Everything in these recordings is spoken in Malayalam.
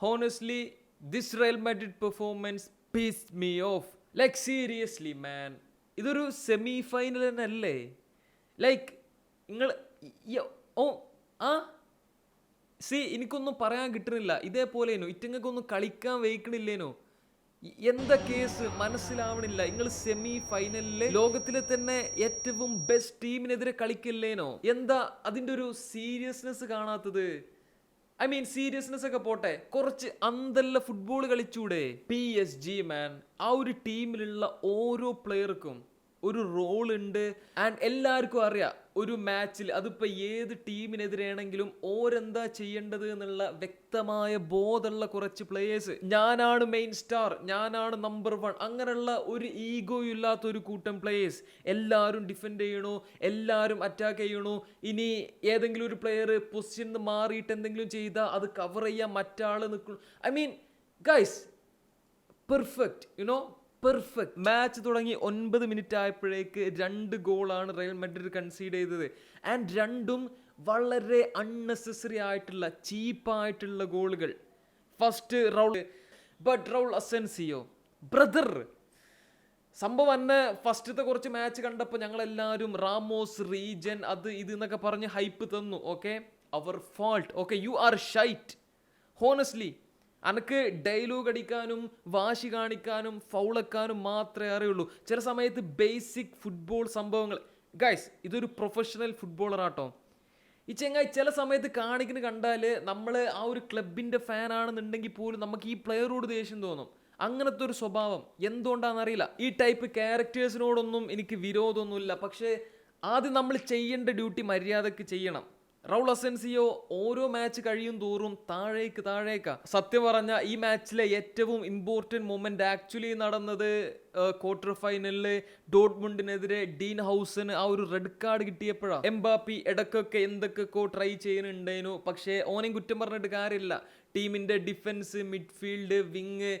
Honestly, this Real Madrid performance pissed me off. Like seriously, man. ഇതൊരു സെമി ഫൈനൽ തന്നെ അല്ലേ? ലൈക്ക് നിങ്ങൾ ഓ ആ എനിക്കൊന്നും പറയാൻ കിട്ടുന്നില്ല. ഇതേപോലെനോ ഇറ്റങ്ങൾക്കൊന്നും കളിക്കാൻ വയ്ക്കണില്ലേനോ? എന്താ കേസ് മനസ്സിലാവണില്ല. നിങ്ങൾ സെമി ഫൈനലില് ലോകത്തിലെ തന്നെ ഏറ്റവും ബെസ്റ്റ് ടീമിനെതിരെ കളിക്കില്ലേനോ? എന്താ അതിൻ്റെ ഒരു സീരിയസ്നെസ് കാണാത്തത്? ഐ മീൻ സീരിയസ്നെസ് ഒക്കെ പോട്ടെ, കുറച്ച് അന്തല്ല ഫുട്ബോൾ കളിച്ചൂടെ? PSG മാൻ, ആ ഒരു ടീമിലുള്ള ഓരോ പ്ലെയർക്കും ഒരു റോൾ ഉണ്ട്. ആൻഡ് എല്ലാവർക്കും അറിയാം ഒരു മാച്ചിൽ അതിപ്പോൾ ഏത് ടീമിനെതിരെയാണെങ്കിലും ഓരെന്താ ചെയ്യേണ്ടത് എന്നുള്ള വ്യക്തമായ ബോധമുള്ള കുറച്ച് പ്ലേയേഴ്സ്. ഞാനാണ് മെയിൻ സ്റ്റാർ, ഞാനാണ് നമ്പർ 1, അങ്ങനെയുള്ള ഒരു ഈഗോ ഇല്ലാത്ത ഒരു കൂട്ടം പ്ലേയേഴ്സ്. എല്ലാവരും ഡിഫെൻഡ് ചെയ്യണു, എല്ലാവരും അറ്റാക്ക് ചെയ്യണു. ഇനി ഏതെങ്കിലും ഒരു പ്ലെയർ പൊസിഷൻ മാറിയിട്ട് എന്തെങ്കിലും ചെയ്താൽ അത് കവർ ചെയ്യാൻ മറ്റാൾ നിൽക്കണം. I mean guys, perfect, perfect. Match തുടങ്ങി 9 മിനിറ്റ് ആയപ്പോഴേക്ക് 2 ഗോളാണ് റയൽ മാഡ്രിഡ് കൺസീഡ് ചെയ്തത്. ആൻഡ് രണ്ടും വളരെ അൺനെസസറി ആയിട്ടുള്ള ചീപ്പായിട്ടുള്ള ഗോളുകൾ. ഫസ്റ്റ് റൗൾ അസെൻസിയോ ബ്രദർ, സംഭവം തന്നെ ഫസ്റ്റത്തെ കുറച്ച് മാച്ച് കണ്ടപ്പോൾ ഞങ്ങളെല്ലാവരും റാമോസ് റീജൻ അത് ഇത് എന്നൊക്കെ പറഞ്ഞ് ഹൈപ്പ് തന്നു. ഓക്കെ, അവർ fault. Okay, you are shite. Honestly അനക്ക് ഡയലോഗ് അടിക്കാനും വാശി കാണിക്കാനും ഫൗളക്കാനും മാത്രമേ അറിയുള്ളൂ. ചില സമയത്ത് ബേസിക് ഫുട്ബോൾ സംഭവങ്ങൾ. ഗൈസ്, ഇതൊരു പ്രൊഫഷണൽ ഫുട്ബോളർ ആട്ടോ ഈ ചെങ്ങായി. ചില സമയത്ത് കാണിക്കുന്ന കണ്ടാൽ നമ്മൾ ആ ഒരു ക്ലബിൻ്റെ ഫാൻ ആണെന്നുണ്ടെങ്കിൽ പോലും നമുക്ക് ഈ പ്ലെയറോട് ദേഷ്യം തോന്നും. അങ്ങനത്തെ ഒരു സ്വഭാവം എന്തുകൊണ്ടാണെന്നറിയില്ല. ഈ ടൈപ്പ് ക്യാരക്ടേഴ്സിനോടൊന്നും എനിക്ക് വിരോധമൊന്നുമില്ല. പക്ഷേ ആദ്യം നമ്മൾ ചെയ്യേണ്ട ഡ്യൂട്ടി മര്യാദക്ക് ചെയ്യണം. റൗൾ അസെൻസിയോ ഓരോ മാച്ച് കഴിയും തോറും താഴേക്കാ. സത്യം പറഞ്ഞ ഈ മാച്ചിലെ ഏറ്റവും ഇമ്പോർട്ടൻറ്റ് മൊമെന്റ് ആക്ച്വലി നടന്നത് ക്വാർട്ടർ ഫൈനലില് ഡോട്ട്മുണ്ടിനെതിരെ ഡീൻ ഹൗസിന് ആ ഒരു റെഡ് കാർഡ് കിട്ടിയപ്പോഴാണ്. എംബാപ്പി ഇടക്കൊക്കെ എന്തൊക്കെയോ ട്രൈ ചെയ്യുന്നുണ്ടേനു, പക്ഷേ ഓനെയും കുറ്റം പറഞ്ഞിട്ട് കാര്യമില്ല. ടീമിന്റെ ഡിഫൻസ്, മിഡ്ഫീൽഡ്, വിങ്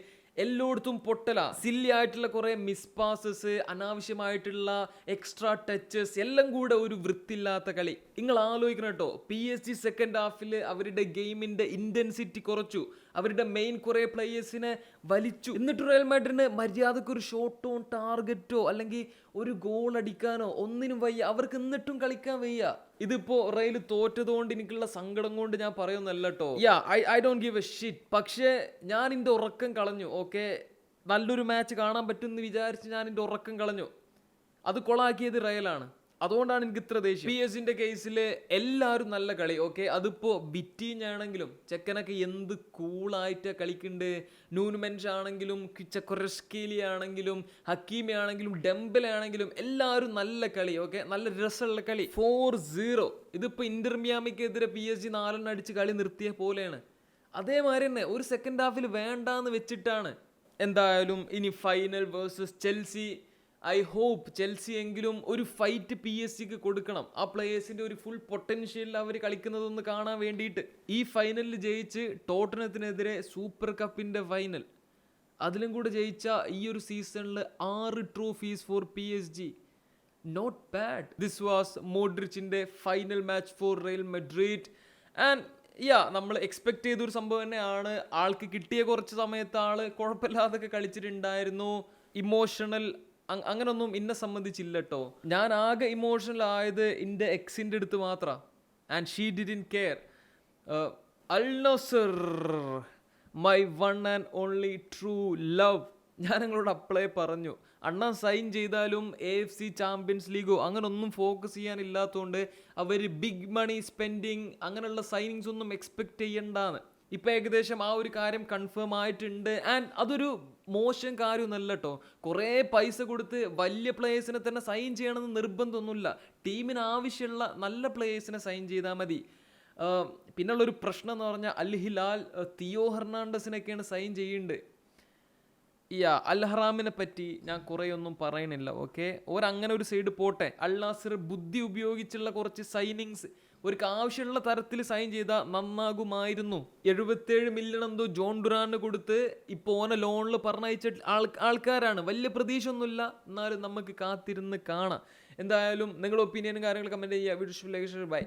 എല്ലായിടത്തും പൊട്ടല. സില്ലി ആയിട്ടുള്ള കുറെ മിസ് പാസസ്, അനാവശ്യമായിട്ടുള്ള എക്സ്ട്രാ ടച്ചസ്, എല്ലാം കൂടെ ഒരു വൃത്തിയില്ലാത്ത കളി. നിങ്ങൾ ആലോചിക്കണം കേട്ടോ, PSG സെക്കൻഡ് ഹാഫിൽ അവരുടെ ഗെയിമിന്റെ ഇന്റൻസിറ്റി കുറച്ചു, അവരുടെ മെയിൻ കുറെ പ്ലേയേഴ്സിനെ വലിച്ചു. എന്നിട്ട് റയൽ മാഡ്രിഡിന് മര്യാദക്ക് ഒരു ഷോട്ടോ ടാർഗറ്റോ അല്ലെങ്കിൽ ഒരു ഗോൾ അടിക്കാനോ ഒന്നിനും വയ്യ. അവർക്ക് എന്നിട്ടും കളിക്കാൻ വയ്യ. ഇതിപ്പോ റയൽ തോറ്റതുകൊണ്ട് എനിക്കുള്ള സങ്കടം കൊണ്ട് ഞാൻ പറയുന്നല്ല കേട്ടോ. I don't give A shit. പക്ഷേ ഞാൻ എൻ്റെ ഉറക്കം കളഞ്ഞു. ഓക്കെ, നല്ലൊരു മാച്ച് കാണാൻ പറ്റുമെന്ന് വിചാരിച്ച് ഞാൻ എൻ്റെ ഉറക്കം കളഞ്ഞു. അത് കൊളാക്കിയത് റയലാണ്. അതുകൊണ്ടാണ് എനിക്ക് ഇത്ര ദേഷ്യം. PSG കേസിൽ എല്ലാവരും നല്ല കളി. ഓക്കെ, അതിപ്പോൾ ബിറ്റീഞ്ഞാണെങ്കിലും ചെക്കനൊക്കെ എന്ത് കൂളായിട്ട് കളിക്കുന്നുണ്ട്. നൂൻമെൻഷ് ആണെങ്കിലും ക്വിച്ചക്കൊറസ്കേലി ആണെങ്കിലും ഹക്കീമി ആണെങ്കിലും ഡെംബലെ ആണെങ്കിലും എല്ലാവരും നല്ല കളി. ഓക്കെ, നല്ല രസമുള്ള കളി. 4-0. ഇതിപ്പോൾ ഇന്റർ മിയാമിക്കെതിരെ PSG 4 അടിച്ച് കളി നിർത്തിയ പോലെയാണ്. അതേമാതിരി തന്നെ ഒരു സെക്കൻഡ് ഹാഫിൽ വേണ്ടാന്ന് വെച്ചിട്ടാണ്. എന്തായാലും ഇനി final versus Chelsea. I hope Chelsea എങ്കിലും ഒരു ഫൈറ്റ് PSG കൊടുക്കണം. ആ പ്ലേയേഴ്സിന്റെ ഒരു ഫുൾ പൊട്ടൻഷ്യൽ അവർ കളിക്കുന്നതൊന്ന് കാണാൻ വേണ്ടിയിട്ട്. ഈ ഫൈനലിൽ ജയിച്ച് ടോട്ടനത്തിനെതിരെ സൂപ്പർ കപ്പിന്റെ ഫൈനൽ അതിലും കൂടെ ജയിച്ച ഈ ഒരു സീസണിൽ 6 trophies for PSG. Not bad. This was മോഡ്രിച്ചിന്റെ final match for Real Madrid. And നമ്മൾ എക്സ്പെക്ട് ചെയ്തൊരു സംഭവം തന്നെയാണ്. ആൾക്ക് കിട്ടിയ കുറച്ച് സമയത്ത് ആള് കുഴപ്പമില്ലാതൊക്കെ കളിച്ചിട്ടുണ്ടായിരുന്നു. ഇമോഷണൽ അങ്ങനൊന്നും എന്നെ സംബന്ധിച്ചില്ല കേട്ടോ. ഞാൻ ആകെ ഇമോഷണൽ ആയത് എൻ്റെ എക്സിൻ്റെ അടുത്ത് മാത്രം. And she didn't care. Al Nassr, my one and only true love. ഞാൻ നിങ്ങളോട് അപ്ലൈ പറഞ്ഞു, അണ്ണാ സൈൻ ചെയ്താലും AFC ചാമ്പ്യൻസ് ലീഗോ അങ്ങനൊന്നും ഫോക്കസ് ചെയ്യാനില്ലാത്തതുകൊണ്ട് അവർ ബിഗ് മണി സ്പെൻഡിങ് അങ്ങനെയുള്ള സൈനിങ്സ് ഒന്നും എക്സ്പെക്ട് ചെയ്യണ്ടാന്ന്. ഇപ്പം ഏകദേശം ആ ഒരു കാര്യം കൺഫേം ആയിട്ടുണ്ട്. ആൻഡ് അതൊരു മോശം കാര്യമൊന്നുമല്ല കേട്ടോ. കുറേ പൈസ കൊടുത്ത് വലിയ പ്ലേയേഴ്സിനെ തന്നെ സൈൻ ചെയ്യണമെന്ന് നിർബന്ധമൊന്നുമില്ല. ടീമിന് ആവശ്യമുള്ള നല്ല പ്ലേയേഴ്സിനെ സൈൻ ചെയ്താൽ മതി. പിന്നുള്ളൊരു പ്രശ്നം എന്ന് പറഞ്ഞാൽ അൽ ഹിലാൽ തിയോ ഹെർണാണ്ടസിനൊക്കെയാണ് സൈൻ ചെയ്യുന്നുണ്ട്. അൽ ഹറാമിനെ പറ്റി ഞാൻ കുറേ ഒന്നും പറയണില്ല. ഓക്കെ, അങ്ങനെ ഒരു സൈഡ് പോട്ടെ. അൽ നാസർ ബുദ്ധി ഉപയോഗിച്ചുള്ള കുറച്ച് സൈനിങ്സ് ഒരു ആവശ്യമുള്ള തരത്തിൽ സൈൻ ചെയ്താൽ നന്നാകുമായിരുന്നു. 77 മില്യൺ എന്തോ ജോൺ ഡുറാന് കൊടുത്ത് ഇപ്പോൾ ഓനെ ലോണിൽ പറഞ്ഞയച്ച ആൾക്കാരാണ്. വലിയ പ്രതീക്ഷ ഒന്നുമില്ല, എന്നാലും നമുക്ക് കാത്തിരുന്ന് കാണാം. എന്തായാലും നിങ്ങളുടെ ഒപ്പീനിയനും കാര്യങ്ങളും കമൻറ്റ് ചെയ്യുക. Video bye.